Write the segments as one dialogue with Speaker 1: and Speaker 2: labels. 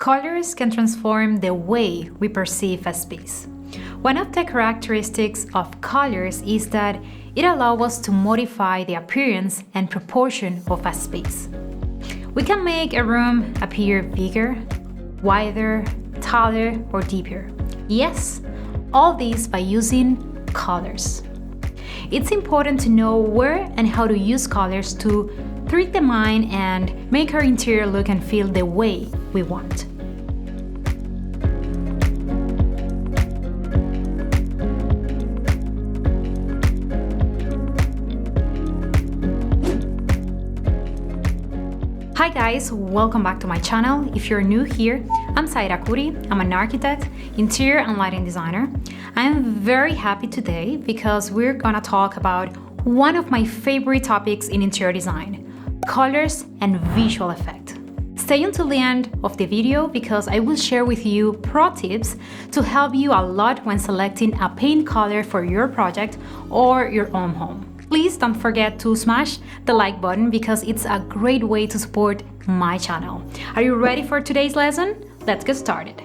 Speaker 1: Colors can transform the way we perceive a space. One of the characteristics of colors is that it allows us to modify the appearance and proportion of a space. We can make a room appear bigger, wider, taller, or deeper. Yes, all this by using colors. It's important to know where and how to use colors to trick the mind and make our interior look and feel the way we want. Hi guys, welcome back to my channel. If you're new here, I'm Saira Kuri. I'm an architect, interior and lighting designer. I'm very happy today because we're gonna talk about one of my favorite topics in interior design, colors and visual effect. Stay until the end of the video because I will share with you pro tips to help you a lot when selecting a paint color for your project or your own home. Please don't forget to smash the like button because it's a great way to support my channel. Are you ready for today's lesson? Let's get started.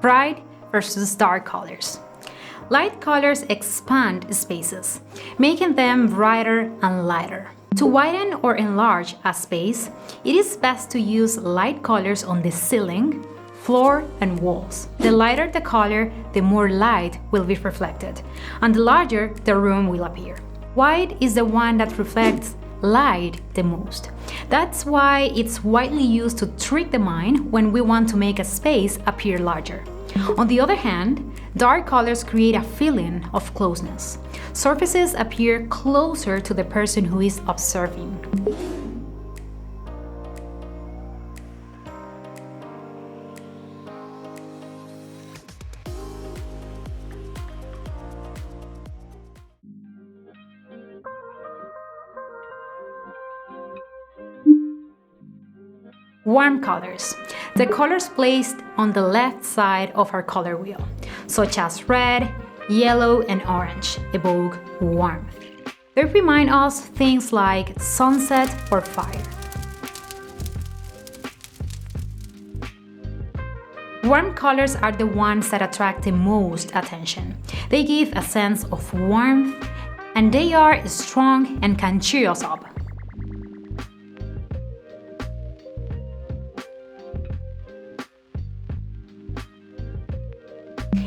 Speaker 1: Bright versus dark colors. Light colors expand spaces, making them brighter and lighter. To widen or enlarge a space, it is best to use light colors on the ceiling, floor, and walls. The lighter the color, the more light will be reflected, and the larger the room will appear. White is the one that reflects light the most. That's why it's widely used to trick the mind when we want to make a space appear larger. On the other hand, dark colors create a feeling of closeness. Surfaces appear closer to the person who is observing. Warm colors. The colors placed on the left side of our color wheel, such as red, yellow, and orange, evoke warmth. They remind us things like sunset or fire. Warm colors are the ones that attract the most attention. They give a sense of warmth, and they are strong and can cheer us up.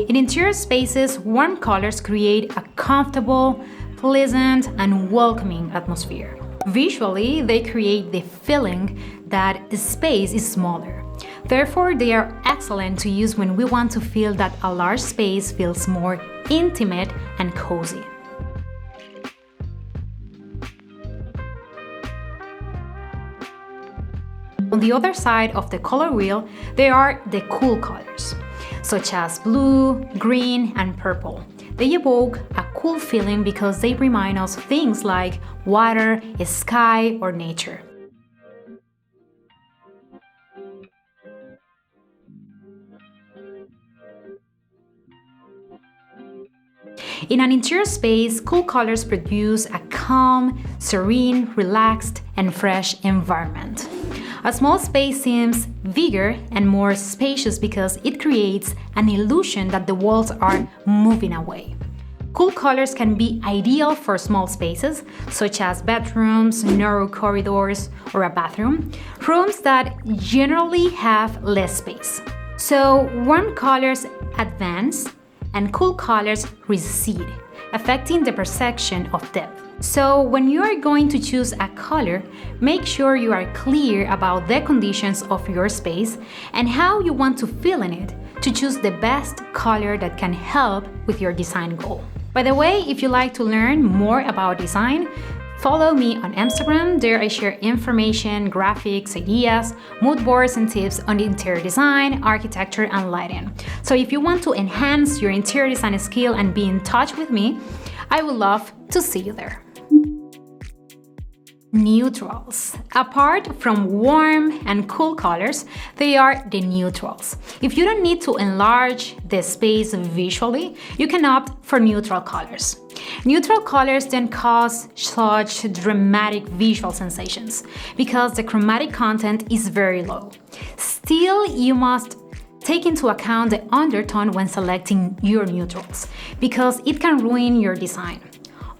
Speaker 1: In interior spaces, warm colors create a comfortable, pleasant, and welcoming atmosphere. Visually, they create the feeling that the space is smaller. Therefore, they are excellent to use when we want to feel that a large space feels more intimate and cozy. On the other side of the color wheel, there are the cool colors, such as blue, green, and purple. They evoke a cool feeling because they remind us things like water, sky, or nature. In an interior space, cool colors produce a calm, serene, relaxed, and fresh environment. A small space seems bigger and more spacious because it creates an illusion that the walls are moving away. Cool colors can be ideal for small spaces, such as bedrooms, narrow corridors, or a bathroom, rooms that generally have less space. So, warm colors advance and cool colors recede, affecting the perception of depth. So when you are going to choose a color, make sure you are clear about the conditions of your space and how you want to feel in it to choose the best color that can help with your design goal. By the way, if you like to learn more about design, follow me on Instagram. There I share information, graphics, ideas, mood boards, and tips on interior design, architecture, and lighting. So if you want to enhance your interior design skill and be in touch with me, I would love to see you there. Neutrals. Apart from warm and cool colors, they are the neutrals. If you don't need to enlarge the space visually, you can opt for neutral colors. Neutral colors then cause such dramatic visual sensations because the chromatic content is very low. Still, you must take into account the undertone when selecting your neutrals because it can ruin your design.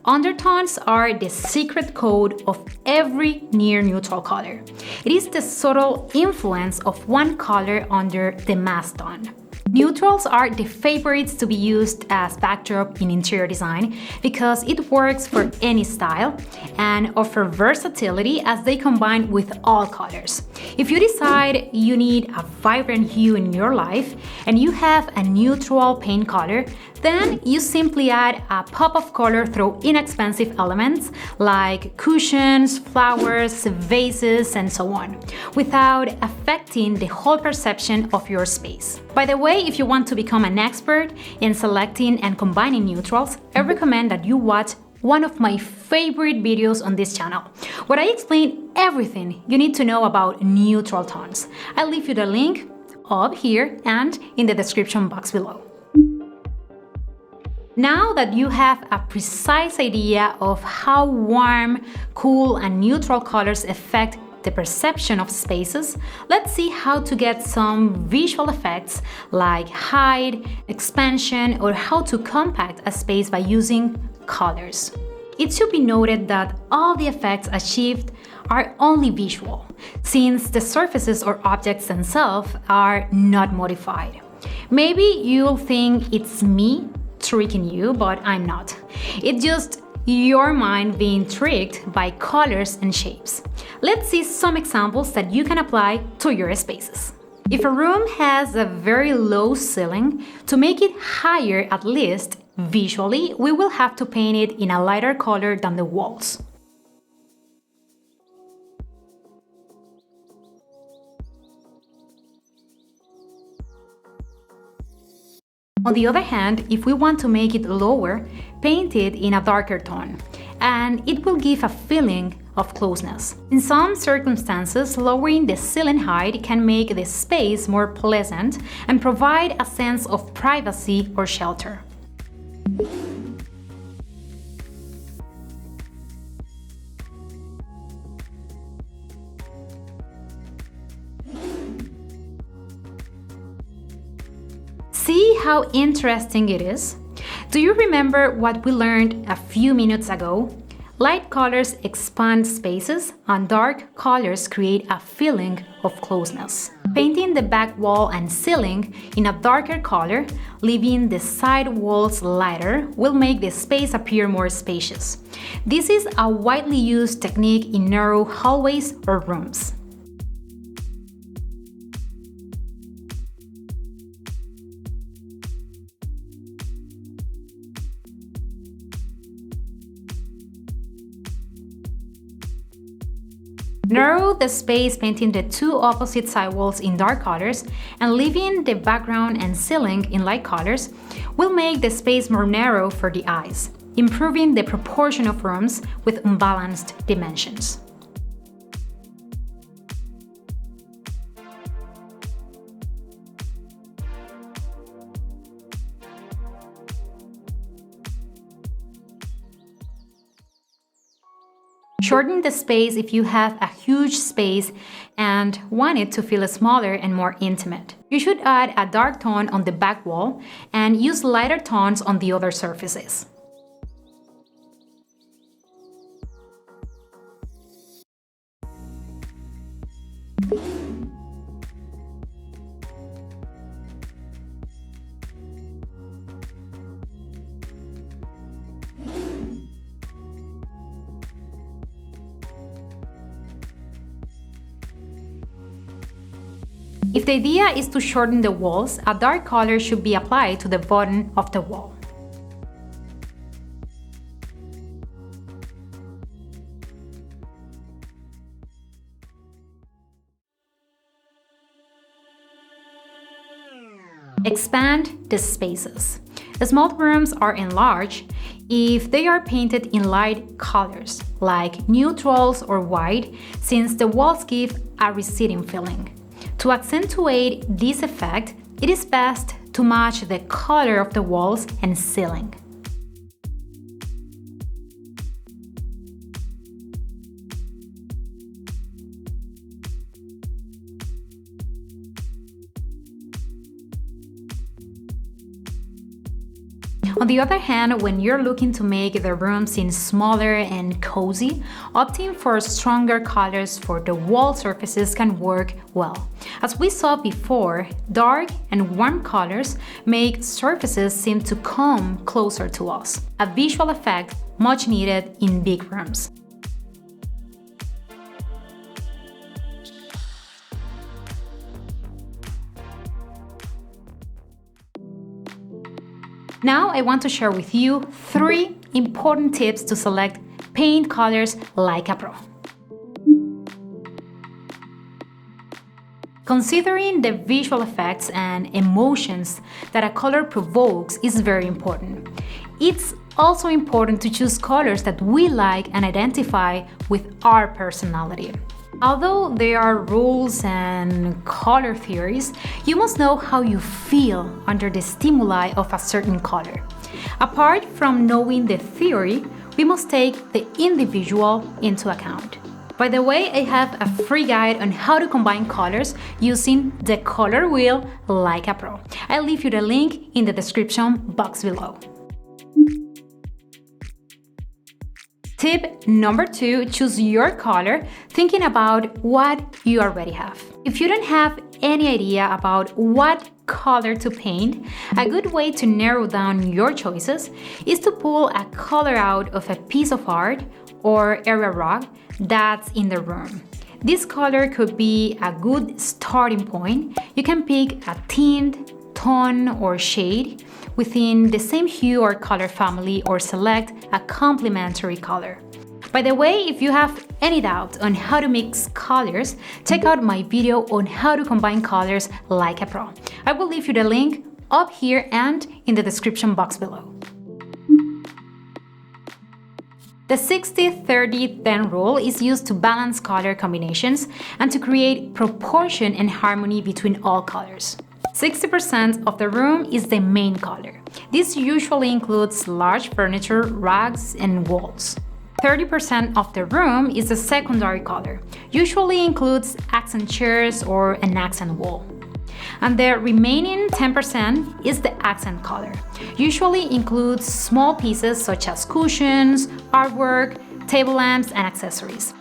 Speaker 1: Undertones are the secret code of every near-neutral color. It is the subtle influence of one color under the mass tone. Neutrals are the favorites to be used as backdrop in interior design because it works for any style and offer versatility as they combine with all colors. If you decide you need a vibrant hue in your life and you have a neutral paint color, then you simply add a pop of color through inexpensive elements like cushions, flowers, vases, and so on, without affecting the whole perception of your space. By the way, if you want to become an expert in selecting and combining neutrals, I recommend that you watch one of my favorite videos on this channel, where I explain everything you need to know about neutral tones. I'll leave you the link up here and in the description box below. Now that you have a precise idea of how warm, cool, and neutral colors affect the perception of spaces, let's see how to get some visual effects like height, expansion, or how to compact a space by using colors. It should be noted that all the effects achieved are only visual, since the surfaces or objects themselves are not modified. Maybe you'll think it's me tricking you, but I'm not. It's just your mind being tricked by colors and shapes. Let's see some examples that you can apply to your spaces. If a room has a very low ceiling, to make it higher at least visually, we will have to paint it in a lighter color than the walls. On the other hand, if we want to make it lower, paint it in a darker tone, and it will give a feeling of closeness. In some circumstances, lowering the ceiling height can make the space more pleasant and provide a sense of privacy or shelter. See how interesting it is? Do you remember what we learned a few minutes ago? Light colors expand spaces and dark colors create a feeling of closeness. Painting the back wall and ceiling in a darker color, leaving the side walls lighter, will make the space appear more spacious. This is a widely used technique in narrow hallways or rooms. Narrow the space painting the two opposite side walls in dark colors and leaving the background and ceiling in light colors will make the space more narrow for the eyes, improving the proportion of rooms with unbalanced dimensions. Shorten the space if you have a huge space and want it to feel smaller and more intimate. You should add a dark tone on the back wall and use lighter tones on the other surfaces. If the idea is to shorten the walls, a dark color should be applied to the bottom of the wall. Expand the spaces. Small rooms are enlarged if they are painted in light colors, like neutrals or white, since the walls give a receding feeling. To accentuate this effect, it is best to match the color of the walls and ceiling. On the other hand, when you're looking to make the room seem smaller and cozy, opting for stronger colors for the wall surfaces can work well. As we saw before, dark and warm colors make surfaces seem to come closer to us, a visual effect much needed in big rooms. Now I want to share with you 3 important tips to select paint colors like a pro. Considering the visual effects and emotions that a color provokes is very important. It's also important to choose colors that we like and identify with our personality. Although there are rules and color theories, you must know how you feel under the stimuli of a certain color. Apart from knowing the theory, we must take the individual into account. By the way, I have a free guide on how to combine colors using the color wheel like a pro. I'll leave you the link in the description box below. Tip number 2, choose your color thinking about what you already have. If you don't have any idea about what color to paint, a good way to narrow down your choices is to pull a color out of a piece of art or area rug that's in the room. This color could be a good starting point. You can pick a tint, tone, or shade within the same hue or color family, or select a complementary color. By the way, if you have any doubt on how to mix colors, check out my video on how to combine colors like a pro. I will leave you the link up here and in the description box below. The 60-30-10 rule is used to balance color combinations and to create proportion and harmony between all colors. 60% of the room is the main color. This usually includes large furniture, rugs, and walls. 30% of the room is the secondary color, usually includes accent chairs or an accent wall. And the remaining 10% is the accent color, usually includes small pieces such as cushions, artwork, table lamps, and accessories.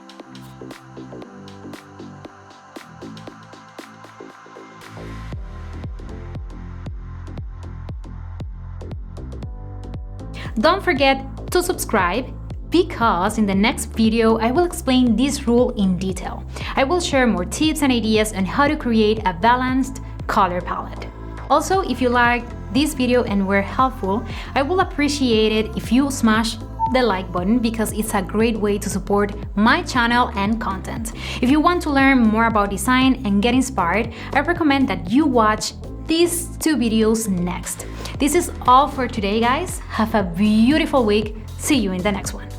Speaker 1: Don't forget to subscribe, because in the next video I will explain this rule in detail. I will share more tips and ideas on how to create a balanced color palette. Also, if you liked this video and were helpful, I will appreciate it if you smash the like button, because it's a great way to support my channel and content. If you want to learn more about design and get inspired, I recommend that you watch these 2 videos next. This is all for today, guys. Have a beautiful week. See you in the next one.